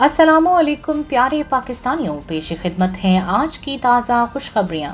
अस्सलामु अलैकुम प्यारे पाकिस्तानियों, पेश खिदमत हैं आज की ताज़ा खुशखबरियाँ।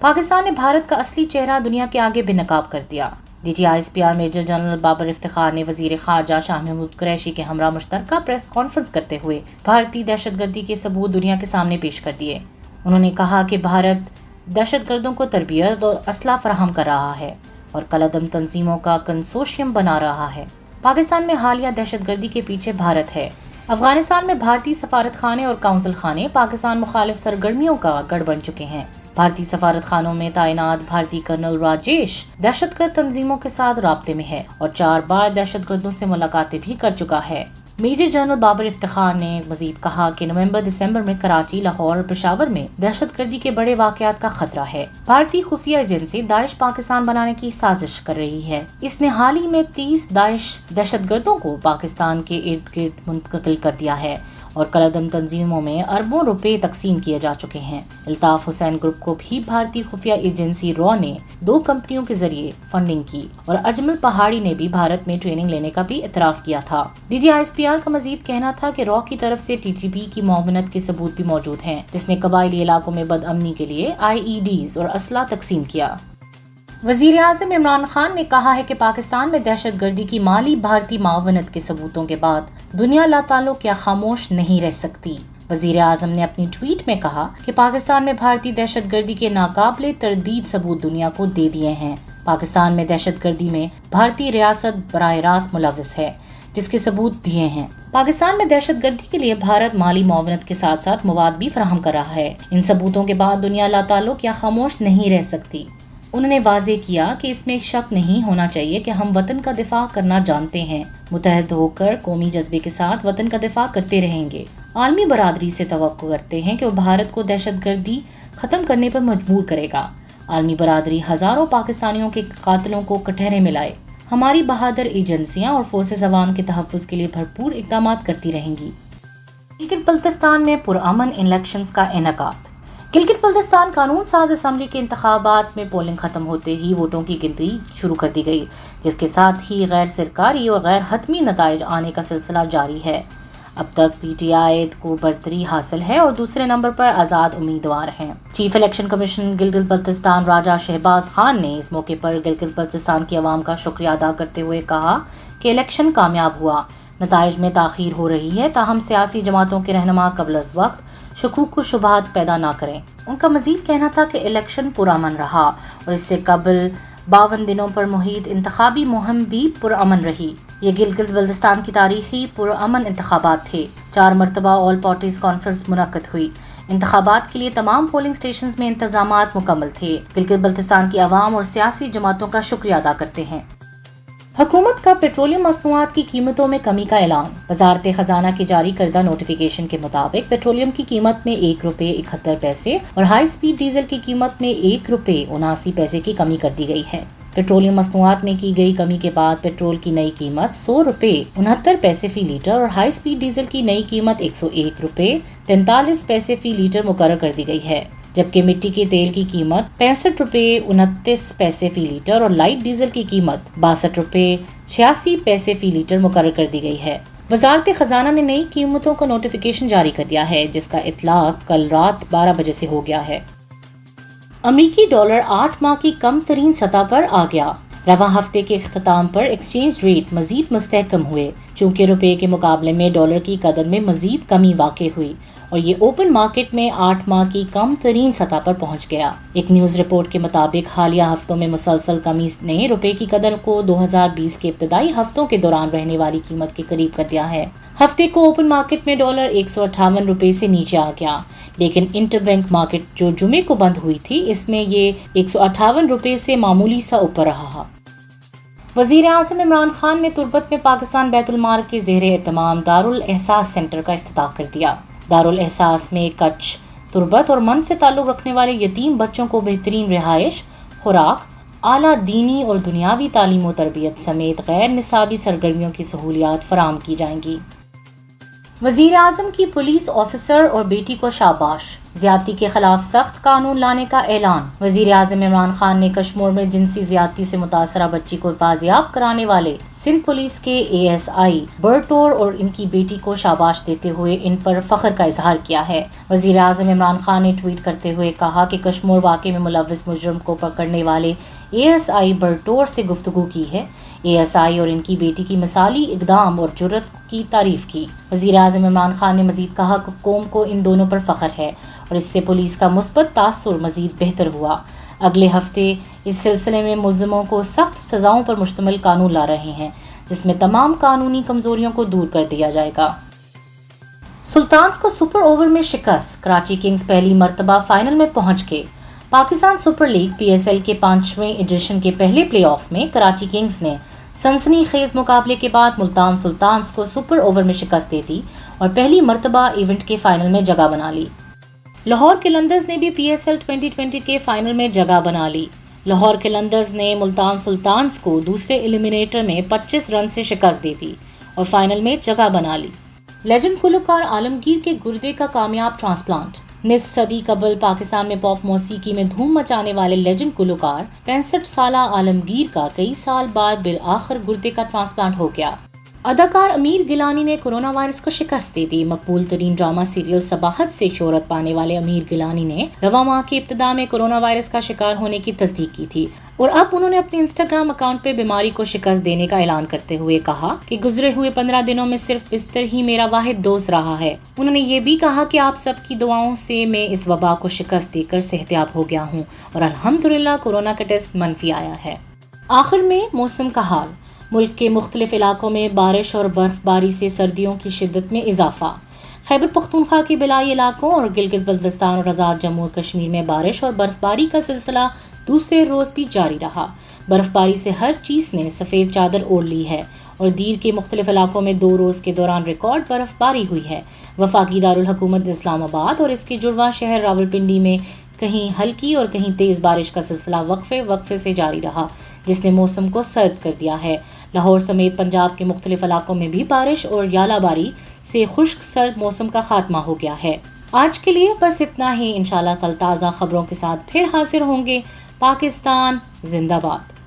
पाकिस्तान ने भारत का असली चेहरा दुनिया के आगे बेनकाब कर दिया। DGISPR major general Babar Iftikhar ने वज़ीर ख़ारजा शाह महमूद कुरैशी के हमरा मुश्तरका प्रेस कॉन्फ्रेंस करते हुए भारतीय दहशतगर्दी के सबूत दुनिया के सामने पेश कर दिए। उन्होंने कहा कि भारत दहशतगर्दों को तरबियत और असला फराहम कर रहा है और कलअदम तंजीमों का कंसोशियम बना रहा है। पाकिस्तान में हालिया दहशतगर्दी के पीछे भारत है। अफगानिस्तान में भारतीय सफारत खाने और काउंसिल खाने पाकिस्तान मुखालिफ सरगर्मियों का गढ़ बन चुके हैं। भारतीय सफारत खानों में तैनात भारतीय कर्नल राजेश दहशतगर्द तंजीमों के साथ राब्ते में है और 4 बार दहशतगर्दों से मुलाकातें भी कर चुका है। मेजर जनरल बाबर इफ्तिखार ने मजीद कहा कि नवंबर-दिसंबर में कराची, लाहौर और पेशावर में दहशतगर्दी के बड़े वाकयात का खतरा है। भारतीय खुफिया एजेंसी दाइश पाकिस्तान बनाने की साजिश कर रही है। इसने हाल ही में 30 दाइश दहशतगर्दों को पाकिस्तान के इर्द गिर्द मुंतकिल कर दिया है और कलअदम तंजीमों में अरबों रुपए तकसीम किए जा चुके हैं। अल्ताफ हुसैन ग्रुप को भी भारतीय खुफिया एजेंसी रॉ ने 2 कंपनियों के जरिए फंडिंग की और अजमल पहाड़ी ने भी भारत में ट्रेनिंग लेने का भी इतराफ किया था। DGISPR का मजीद कहना था कि रॉ की तरफ से TTP की मुआवनत के सबूत भी मौजूद हैं, जिसने कबायली इलाकों में बदअमनी के लिए IEDs और असला तकसीम किया। वज़ीर आज़म इमरान खान ने कहा है कि पाकिस्तान में दहशतगर्दी की माली भारतीय मावनत के सबूतों के बाद दुनिया लाताल्लुक़ या खामोश नहीं रह सकती। वज़ीर आज़म ने अपनी ट्वीट में कहा कि पाकिस्तान में भारतीय दहशतगर्दी के नाकाबिले तरदीद सबूत दुनिया को दे दिए हैं। पाकिस्तान में दहशतगर्दी में भारतीय रियासत बराह रास्त मुलव्वस है, जिसके सबूत दिए हैं। पाकिस्तान में दहशतगर्दी के लिए भारत माली मुआवनत के साथ साथ मवाद भी फराहम कर रहा है। इन सबूतों के बाद दुनिया लाताल्लुक़ या खामोश नहीं रह सकती। उन्होंने वाजे किया कि इसमें शक नहीं होना चाहिए कि हम वतन का दिफा करना जानते हैं, मुतहद होकर कौमी जज्बे के साथ वतन का दिफा करते रहेंगे। आलमी बरादरी से तवक्को करते हैं कि वो भारत को दहशतगर्दी खत्म करने पर मजबूर करेगा। आलमी बरादरी हजारों पाकिस्तानियों के कातिलों को कटहरे में लाए। हमारी बहादुर एजेंसियां और फोर्सेस अवाम के तहफ़्फ़ुज़ के लिए भरपूर इक़दाम करती रहेंगी। गिलगित बल्तिस्तान में पुरअमन इलेक्शंस का इनेकाद। गिलगित बल्तिस्तान कानून साज असम्बली के इंतखाबात में पोलिंग खत्म होते ही वोटों की गिनती शुरू कर दी गई, जिसके साथ ही गैर सरकारी और गैर हतमी नताइज आने का सिलसिला जारी है। अब तक PTI को बरतरी हासिल है और दूसरे नंबर पर आज़ाद उम्मीदवार हैं। Chief election commission Gilgit Baltistan Raja Shahbaz Khan ने इस मौके पर गिलगित बल्तिस्तान की आवाम का शुक्रिया अदा करते हुए कहा कि इलेक्शन कामयाब हुआ। नताइज में ताख़ीर हो रही है, ताहम सियासी जमातों के रहनुमा कबल अज़ वक्त शकूक व शुबहात पैदा ना करें। उनका मजीद कहना था कि इलेक्शन पुरअमन रहा और इससे कबल 52 दिनों पर मुहित इंतखाबी मुहिम भी पुरअमन रही। ये गिलगित बल्तिस्तान की तारीखी पुरअमन इंतखाबात थे। 4 मरतबा ऑल पार्टीज कॉन्फ्रेंस मुनक्कद हुई। इंतखाबात के लिए तमाम पोलिंग स्टेशन में इंतजामात मुकम्मल थे। गिलगित बल्तिस्तान की आवाम और सियासी जमातों का शुक्रिया अदा करते हैं। हुकूमत का पेट्रोलियम मसनूआत की कीमतों में कमी का ऐलान। वजारत खजाना की जारी करदा नोटिफिकेशन के मुताबिक पेट्रोलियम की कीमत में 1 रुपये 71 पैसे और हाई स्पीड डीजल की कीमत में 1 रुपये 79 पैसे की कमी कर दी गई है। पेट्रोलियम मसनूआत में की गई कमी के बाद पेट्रोल की नई कीमत 100 रुपये 69 पैसे फी लीटर और हाई स्पीड डीजल की नई कीमत 101 रुपये 43 पैसे फी लीटर मुकर्रर कर दी गई है, जबकि मिट्टी के तेल की कीमत 65 रुपये 29 पैसे फी लीटर और लाइट डीजल की कीमत 62 रुपये 86 पैसे फी लीटर मुकर्रर कर दी गई है। वजारत खजाना ने नई कीमतों का नोटिफिकेशन जारी कर दिया है, जिसका इतलाक कल रात 12 बजे से हो गया है। अमरीकी डॉलर 8 माह की कम तरीन सतह पर आ गया। रवा हफ्ते के इख्तिताम पर एक्सचेंज रेट मजीद मुस्तहकम हुए, चूँकि रुपये के मुकाबले में डॉलर की कदर में मजीद कमी वाक़ई हुई और ये ओपन मार्केट में 8 माह की कम तरीन सतह पर पहुंच गया। एक न्यूज़ रिपोर्ट के मुताबिक हालिया हफ्तों में मुसलसल कमी ने रुपए की कदर को 2020 के इब्तदाई हफ्तों के दौरान रहने वाली कीमत के करीब कर दिया है। हफ्ते को ओपन मार्केट में डॉलर 158 रुपये से नीचे आ गया, लेकिन इंटरबैंक मार्केट जो जुमे को बंद हुई थी, इसमें ये 158 रुपये से मामूली सा ऊपर रहा। वज़ीर आज़म इमरान खान ने तुर्बत में पाकिस्तान बैतुल माल के ज़ेरे एहतमाम दारुल एहसास सेंटर का इफ्तिताह कर दिया। दारुल एहसास में कच्छ, तुर्बत और मन से ताल्लुक़ रखने वाले यतीम बच्चों को बेहतरीन रिहाइश, खुराक, आला दीनी और दुनियावी तालीम और तरबियत समेत गैर निसाबी सरगर्मियों की सहूलियात फराहम की जाएंगी। वज़ीर आज़म की पुलिस ऑफिसर और बेटी को शाबाश। زیادتی کے خلاف سخت قانون لانے کا اعلان۔ وزیر اعظم عمران خان نے کشمیر میں جنسی زیادتی سے متاثرہ بچی کو بازیاب کرانے والے سندھ پولیس کے ASI برٹور اور ان کی بیٹی کو شاباش دیتے ہوئے ان پر فخر کا اظہار کیا ہے۔ وزیر اعظم عمران خان نے ٹویٹ کرتے ہوئے کہا کہ کشمیر واقعے میں ملوث مجرم کو پکڑنے والے ASI برٹور سے گفتگو کی ہے۔ ASI اور ان کی بیٹی کی مثالی اقدام اور جرأت کی تعریف کی۔ وزیر اعظم عمران خان نے مزید کہا کہ قوم کو ان دونوں پر فخر ہے اور اس سے پولیس کا مثبت تاثر مزید بہتر ہوا۔ اگلے ہفتے اس سلسلے میں ملزموں کو سخت سزاؤں پر مشتمل قانون لا رہے ہیں، جس میں تمام قانونی کمزوریوں کو دور کر دیا جائے گا۔ سلطانز کو سپر اوور میں شکست، کراچی کنگز پہلی مرتبہ فائنل میں پہنچ گئے۔ پاکستان سپر لیگ PSL کے 5ویں ایڈیشن کے پہلے پلے آف میں کراچی کنگز نے سنسنی خیز مقابلے کے بعد ملتان سلطانز کو سپر اوور میں شکست دے دی اور پہلی مرتبہ ایونٹ کے فائنل میں جگہ بنا لی۔ لاہور قلندرز نے بھی PSL 2020 کے فائنل میں جگہ بنا لی۔ لاہور قلندرز نے ملتان سلطانز کو دوسرے ایلیمینیٹر میں 25 رن سے شکست دے دی اور فائنل میں جگہ بنا لی۔ لیجنڈ گلوکار عالمگیر کے گردے کا کامیاب ٹرانسپلانٹ۔ نصف صدی قبل پاکستان میں پاپ موسیقی میں دھوم مچانے والے لیجنڈ گلوکار 65 سالہ عالمگیر کا کئی سال بعد بالآخر گردے کا ٹرانسپلانٹ ہو گیا۔ اداکار امیر گیلانی نے کورونا وائرس کو شکست دے دی۔ مقبول ترین ڈرامہ سیریل صباحت سے شہرت پانے والے امیر گیلانی نے رواں ماہ کی ابتدا میں کورونا وائرس کا شکار ہونے کی تصدیق کی تھی اور اب انہوں نے اپنے انسٹاگرام اکاؤنٹ پہ بیماری کو شکست دینے کا اعلان کرتے ہوئے کہا کہ گزرے ہوئے 15 دنوں میں صرف بستر ہی میرا واحد دوست رہا ہے۔ انہوں نے یہ بھی کہا کہ آپ سب کی دعاؤں سے میں اس وبا کو شکست دے کر صحتیاب ہو گیا ہوں اور الحمدللہ کورونا کا ٹیسٹ منفی آیا ہے۔ آخر میں موسم کا حال۔ ملک کے مختلف علاقوں میں بارش اور برف باری سے سردیوں کی شدت میں اضافہ۔ خیبر پختونخوا کے بلائی علاقوں اور گلگت بلتستان اور آزاد جموں و کشمیر میں بارش اور برف باری کا سلسلہ دوسرے روز بھی جاری رہا۔ برف باری سے ہر چیز نے سفید چادر اوڑھ لی ہے اور دیر کے مختلف علاقوں میں 2 روز کے دوران ریکارڈ برف باری ہوئی ہے۔ وفاقی دارالحکومت اسلام آباد اور اس کے جڑواں شہر راولپنڈی میں کہیں ہلکی اور کہیں تیز بارش کا سلسلہ وقفے سے جاری رہا، جس نے موسم کو سرد کر دیا ہے۔ لاہور سمیت پنجاب کے مختلف علاقوں میں بھی بارش اور یالہ باری سے خشک سرد موسم کا خاتمہ ہو گیا ہے۔ آج کے لیے بس اتنا ہی۔ انشاءاللہ کل تازہ خبروں کے ساتھ پھر حاضر ہوں گے۔ پاکستان زندہ باد۔